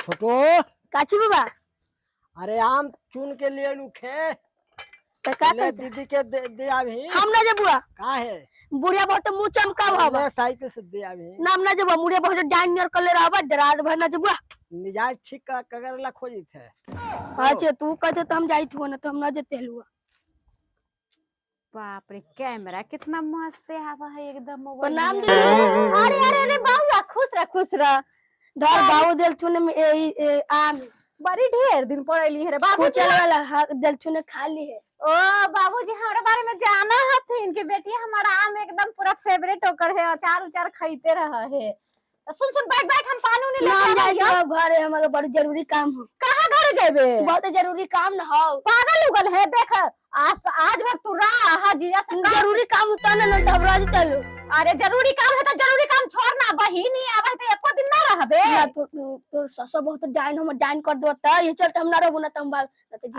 छोटो काची बाबा अरे आम चुन के लिए लुखे तो का ले कहते दीदी के दे अभी हम ना जबुआ का है बुढ़िया बहुत मुंह चमका बाबा ले साइकिल से दे अभी नाम ना जबुआ मुड़िया बहुत डाइन नियर कर ले रहा डरात भर ना जबुआ मिजाज ठीक का कगर ला खोजी थे अच्छा तू कहते तो हम जाई थू ना तो हम ना जते हलुआ बाप रे कैमरा कितना मस्त आवा है एकदम मोबाइल प्रणाम में। दीदी अरे अरे अरे बाबू खुश रह धर बाबू दिल छुने में आम बड़ी ढेर दिन पड़ेली है बाबू कुचल वाला दिल छुने खाली है ओ बाबूजी हमारे बारे में जाना हथिन कि बेटी हमारा आम एकदम पूरा फेवरेट होकर है अचार उचार खाइते रहा है सुन सुन बैठ बैठ हम पानी नहीं नाम लेके जाई आइयो तो घर है हमारा बड़ी जरूरी काम हो कहां घर जेबे बहुत जरूरी काम ना हो पागल उगल है देख आज भर तू रहा जिया से जरूरी काम होता ना तो हमरा चलो अरे जरूरी काम है तो जरूरी काम छोड़ना बहिनी आवे तो एको दिन ना रहबे तो ससुर बहुत डाइन हम डाइन कर दो त ये चलते हम ना रहबो ना तुम बाल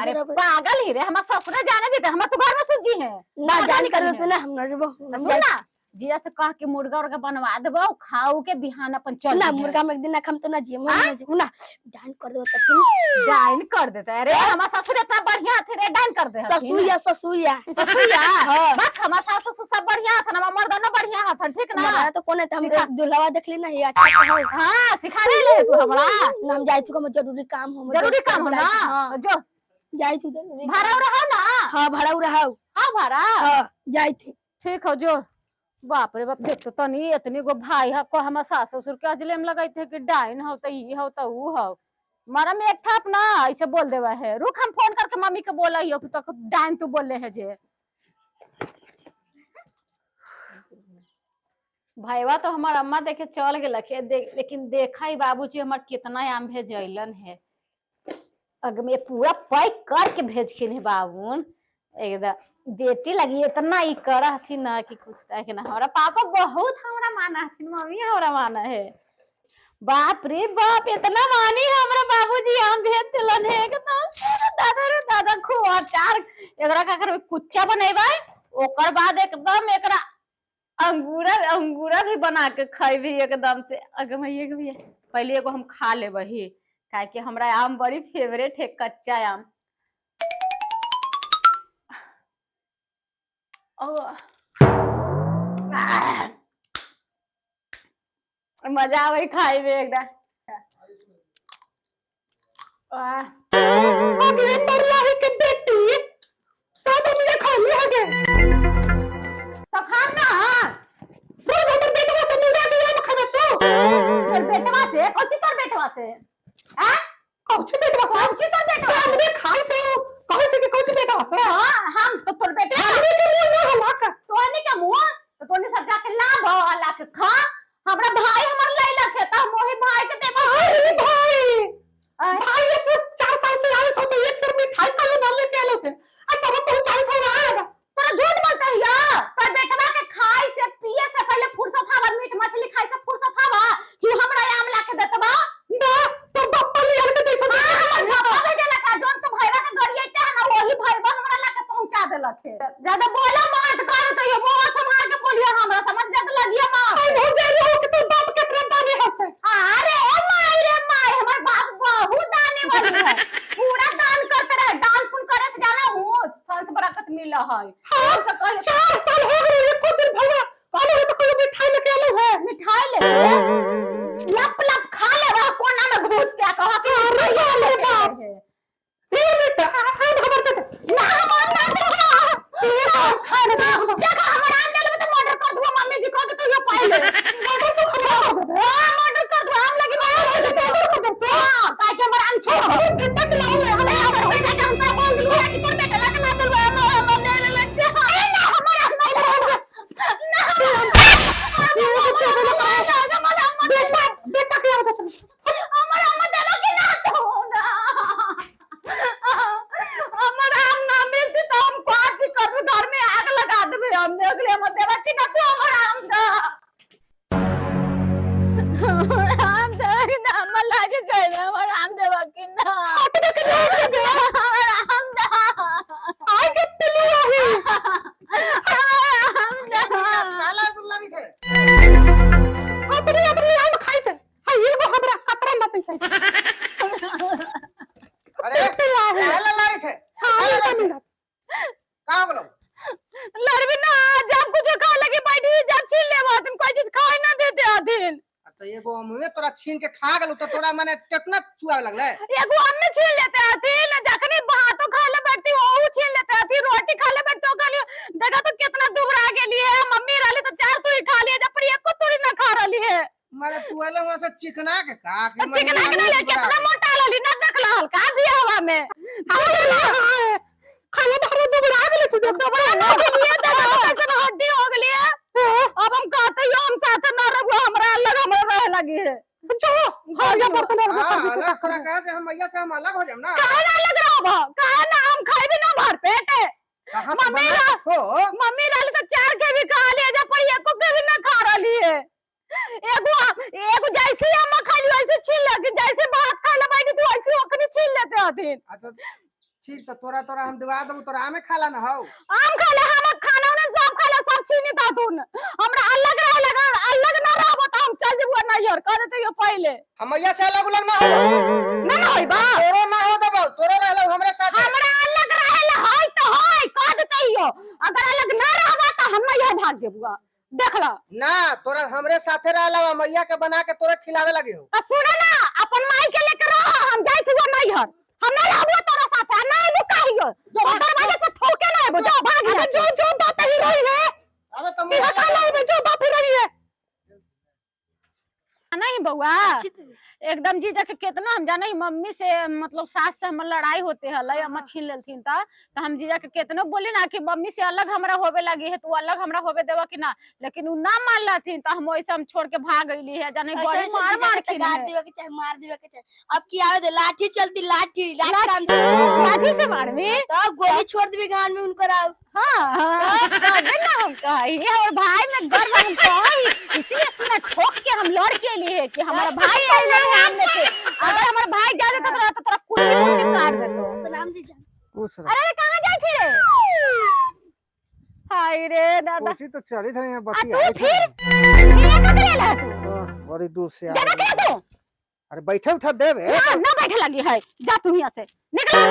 अरे पागल ही रे हम ससुर जाने देते हम तो घर में सुजी है ना डाइन कर देते ना हम ना जबो सुन ना जिया से कह के मुर्गा उर्गा बनवा देबो खाऊ के बिहान अपन चल ना मुर्गा में एक दिन ना खम तो ना जी हम ना जी ना डाइन कर दो त फिर डाइन कर देता अरे हम ससुर इतना बढ़िया थे रे डाइन कर दे ससुया हां बक हम ससुर सब बढ़िया था ना मर्दाना बढ़िया था ठीक ना ना तो कोने हम दुल्हवा देख ली ना ये अच्छा हो हां सिखा ले तू हमरा हम जाई छु हम जरूरी काम हो जरूरी काम हो ना जो जाई छु जरूरी भाड़ा रहो ना हां भाड़ा रहो हां भाड़ा हां जाई थी ठीक हो जो बाप रे बाप देख तो तनी इतनी गो भाई है को हम सास ससुर के अजले में लगाई थे कि डाइन हो तो ई हो तो ऊ हो मारा में एक थाप ना ऐसे बोल देवा है रुक हम फोन करके मम्मी के बोलाइयो कि तो डाइन तू बोले है जे भाईवा तो हमार अम्मा देखे चल गेल के लेकिन देखा ही बाबूजी हमार कितना आम भेजैलन है अगर मैं पूरा पैक करके भेजखिन है बाबून एकदम बेटी लगी इतना ही करा थी ना कि कुछ कह के ना हमारा पापा बहुत हमरा माना थी मम्मी हमरा माना है बाप रे बाप इतना मानी हमरा बाबूजी आम भेज दिलन है एकदम रे दादा खूब अचार एकरा का कर कुच्चा बनेबा ओकर बाद एकदम एकरा अंगूरा भी बना के खाइबी एकदम से अगर मैं ये भी पहले एगो हम खा लेबही काहे कि हमरा आम बड़ी फेवरेट है कच्चा आम मजा आवे खाए में एकदम अगले मरला है के बेटी सब हम ये खा लिया गे तो खाना फिर हमर बेटवा से मिला के हम खाना तो फिर बेटवा से कौची तोर बेटवा से हैं कौची बेटवा कौची तोर बेटवा हमने खाए थे कहे थे कि कौची बेटवा से हां हम तो तोर बेटे हमने के मुंह ना हलाक तोने के मुंह तो तोने सब जाके लाभ वाला के खा हमरा भाई हमर लैला के त मोहि भाई के देबो अरे भाई ये तो 4 साल से आवे तो एक सर मिठाई का ना लेके आलो के आ तोरा पहुंचाई तो आए तोरा झूठ बोलता है या तोर बेटवा के खाए से पिए से पहले फुर्सत हवा मीट मछली खाए से फुर्सत हवा कि हमरा आम ला के देतबा ना तो पप्पा ले आके देखो पापा भेजला का जोन तो भाईवा के गड़ी आइते है ना वही भाईवा हमरा ला के पहुंचा देलक है ज्यादा बोला मत कर तो ये मुंह संभाल के बोलियो हमरा समझ जात लगिया मां हो जाए हो कि तो बाप के तरफ दाने हाथ से अरे रे माय हमर बाप बहुत दाने वाली है पूरा दान करते रहे दान पुण्य करे से जाना हूं संस बरकत मिला है हां 4 साल हो गए एको दिन भवा काले तो कोई मिठाई लेके आलो है मिठाई ले लप लप खा ले रहा कोना में घुस के कहा कि मिठाई ले बाप ये बेटा हम खबर दे ना मन ना दे ये खा ले जगह हमरा आम ले तो मर्डर कर दूंगा मम्मी जी को तो ये पहले मर्डर तो खबर कर दे हां मर्डर कर दूं आम लगी हां काहे के हमरा आम छोड़ बेटा के लाओ ले हमें बेटा के हम तो बोल दूंगा कि तोर बेटा ला के ना दलवा हम ले लग ना हमरा ना बेटा के आओ तो हमरा मत देलो कि ना तो हमरा आम ना मिलती तो हम पांच कर घर में आग लगा देबे हम अगले मत देबा कि ना तो हमरा आम दा आम दा कि ना हम लागे गए हमरा आम देबा कि ना हमरा आम दा आई के पिलिया है आम दा काला गुलाबी थे अपने आम खाई थे हां ये को हमरा कतरा मत अरे काहे लड़ी थे काहे लड़ी थे का बोलो लड़बी ना जब कुछ खा लगी बैठी जब छीन ले बात कोई चीज खाए ना देते आदिन तो एगो मुंह तोरा छीन के खा गेलू तो तोरा माने टेकना चुआ लगले एगो अन्ने छीन लेते आदिन जखनी भातो खा ले बैठती ओ छीन लेते आदिन रोटी खा ले बैठती ओ खाली देखा तो कितना दुबरा गेली है मम्मी रहली तो चार तू ही खा लिए जब पर एको तोड़ी ना खा रहली है माने तू एले वहां से चिकना के का कि चिकना के ले कितना मोटा रहली ना देखला हल्का दिया हवा में खाली बाहर दुबरा गेली तू दुबरा ना गेली है देखा कैसे हड्डी हो गेली है अब हम कहते हो हम साथ ना रहो हमरा अलग हमरा रह लगी है जो हां बर्तन अलग करा कहां से हम मैया से हम अलग हो जाम ना काहे ना अलग रहो काहे ना हम खाई भी ना भर पेट कहां तो बना हो मम्मी लाल का चार के भी खा ले जा पर एको के भी ना खा रही है एगो जैसे हम खा ली वैसे छीन ले जैसे भात खा ले बैठी तू वैसे ओकनी छीन लेते हथिन अच्छा ठीक तो तोरा हम दिवा देबो तोरा आमे खाला ना हो आम खा ले हम खाना ना सब खा ले सब छीनी ता तून हमरा अलग ना रहबो त हम चल जेबो ना यार कह देते यो पहले हम मैया से अलग ना हो ना होई बा तोरो ना हो देबो तोरो रहलो हमरे साथ हमरा अलग रहेला होय त होय कह देते यो अगर अलग ना रहबा त हम ना यहां भाग जेबुआ देखला ना तोरा हमरे साथे रहला मैया के बना के तोरे खिलावे लगी हो त सुन ना अपन माई के लेके रह हम जाई थी वो नहीं हर हम ना रहबो तोरा साथे ना आइबो कहियो जो दरवाजे पे ठोके ना आइबो जा भाग जा जो बात ही रही है अबे तुम तेरा काला में जो बात ही रही है नहीं बउआ एकदम जीजा के कितना हम जाने मम्मी से मतलब सास से हमर लड़ाई होते हलै अम्मा छीन लेलथिन त हम जीजा के कितना बोली ना कि मम्मी से अलग हमरा होवे लगी है तू अलग हमरा होवे देबा कि ना लेकिन उ ना मान लथिन त हम ओइसे हम छोड़ के भाग गईली है जाने बड़ी मार के गाड़ देवे के चाहे मार देवे के चाहे अब की आवे दे लाठी चलती लाठी से मारवी तब गोली छोड़ देबे गान में उनकर आओ हां तबे ना हम कही और भाई में गर्व हम कही इसलिए सुना ठोक के हम लड़ के लिए कि हमारा भाई आइले है हमने से अगर हमारा भाई जा देता तो तोरा कुत्ते काट देतो सलाम जी जान खुश रह अरे कहां जाई थी रे हाय रे दादा पूछी तो चली थी यहां बती तू आई फिर ये का करेला बड़ी दूर से आ जाना कैसे अरे बैठे उठा देबे ना बैठे लगी है जा तू यहां से निकल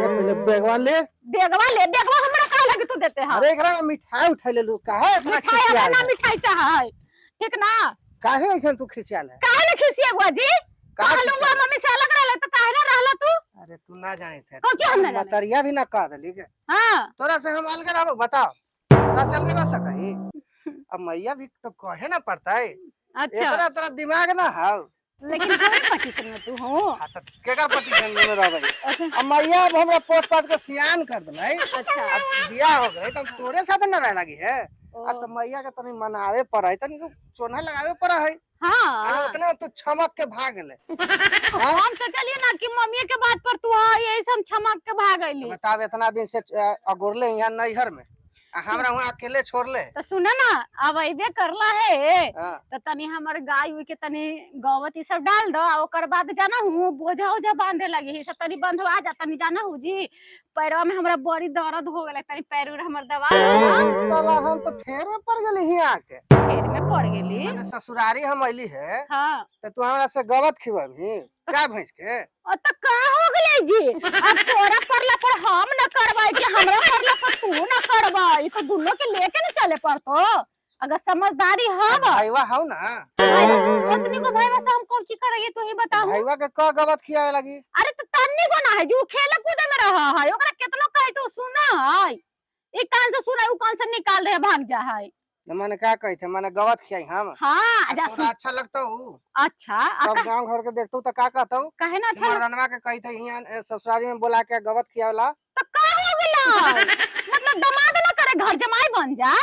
पहले बेगवा ले बेगवा हमरा कहा लगी तू देते हां अरे एकरा में मिठाई उठा ले लू काहे इतना मिठाई खिसियाल ना है? मिठाई चाह है ठीक ना काहे ऐसा तू खिसियाल है काहे ना खिसिया बुआ जी कह लूंगा मम्मी से अलग रहला तो काहे ना रहला तू अरे तू ना जाने थे कौन चीज हम ना जाने मतरिया भी ना कह दली के हां तोरा से हम अलग रहबो बताओ तोरा से अलग रह सकई अब मैया भी तो कहे ना पड़ता है अच्छा एकरा तेरा दिमाग ना हाउ लेकिन कौन पार्टीशन में तू हो केकर पटिशन में रहबै अब मैया अब हमरा पोस पास के सियान कर दलै अच्छा अब बियाह हो गए तब तोरे साथ ना रह लगी है अब तो मैया के तनी मनावे पड़ै तनी चोना लगावे पड़ै है हां उतना तू छमक के भाग ले हम से चलिए ना कि मम्मी के बात पर तू हां यही हम छमक के भाग गईली बताव इतना दिन से अगोरले यहाँ नैहर में हमरा वहाँ अकेले छोड़ ले तो सुना ना अब अबे करला है हाँ। तो तनी हमर गाय हुई के तनी गौवत ई सब डाल दो ओकर बाद जाना हूँ बोझा ओझा बांधे लगी है सब तनी बंधवा जा तनी जाना हूँ जी पैरवा में हमरा बड़ी दर्द हो गेले तनी पैर उर हमर दबा दो साला हम तो फेर में पड़ गेली ही आके पेट में पड़ गेली मैंने ससुरारी हम अइली है हां तो तू हमरा से गवत खिवाबी क्या भैंस के ओ तो का हो गेले जी अब तोरा परला पर हम न करबै कि हमरा परला पर तू न करबै तो दोनों के लेके न चले पड़तो अगर समझदारी हब भाईवा हौ ना उतनी को भाई बस हम कौन ची करइए तू ही बताओ भाईवा के क गवत खियावे लगी अरे तो तन्नी को ना है जो खेले कूदे में रहा है ओकरा केतनो कहि तो सुना है एक कान से सुना उ कान से निकाल दे भाग जा है मैंने क्या कही थे मैंने गवत खियाई हम हां जा सुन अच्छा लगता हूँ अच्छा सब गांव घर के देखतू तो का कहता हूँ कहे ना अच्छा मर्दनवा के कही थे यहाँ ससुरारी में बोला के गवत खियावला तो का हो गेला मतलब दामाद ना करे घर जमाई बन जा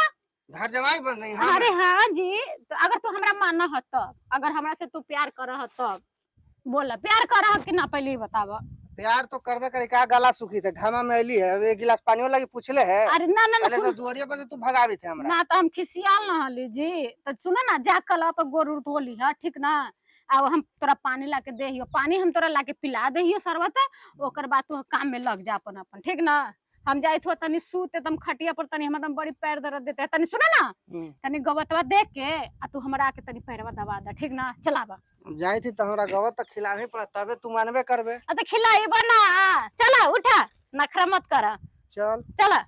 घर जमाई बन रही हाँ अरे हाँ जी तो अगर तू हमरा माना ह तब अगर हमरा से तू प्यार कर ह तब बोला प्यार कर ह कि ना पहले ही बतावा प्यार तो करबे करे का गला सुखी थे घामा में अली है एक गिलास पानी लगी पूछले है अरे ना ना ना पहले तो सुन दुआरिया पर से तू भगावी थे हमरा ना तो हम खिसियाल ना हली जी तो सुना ना जा कल पर गोर उर धोली है ठीक ना अब हम तोरा पानी लाके देहियो पानी हम तोरा लाके पिला देहियो शरबत ओकर बाद तू काम में लग जा अपन अपन ठीक ना हम जाइत हो तनी सूत एकदम खटिया पर तनी हम एकदम बड़ी पैर दर्द देते है तनी सुना ना तनी गवतवा देख के आ तू हमरा आके तनी पैरवा दबा दे ठीक ना चलावा जाई थी तो हमरा गवत तक खिलावे पड़ा तबे तू मानबे करबे तो खिलाई बना चला उठा नखरा मत कर चल चला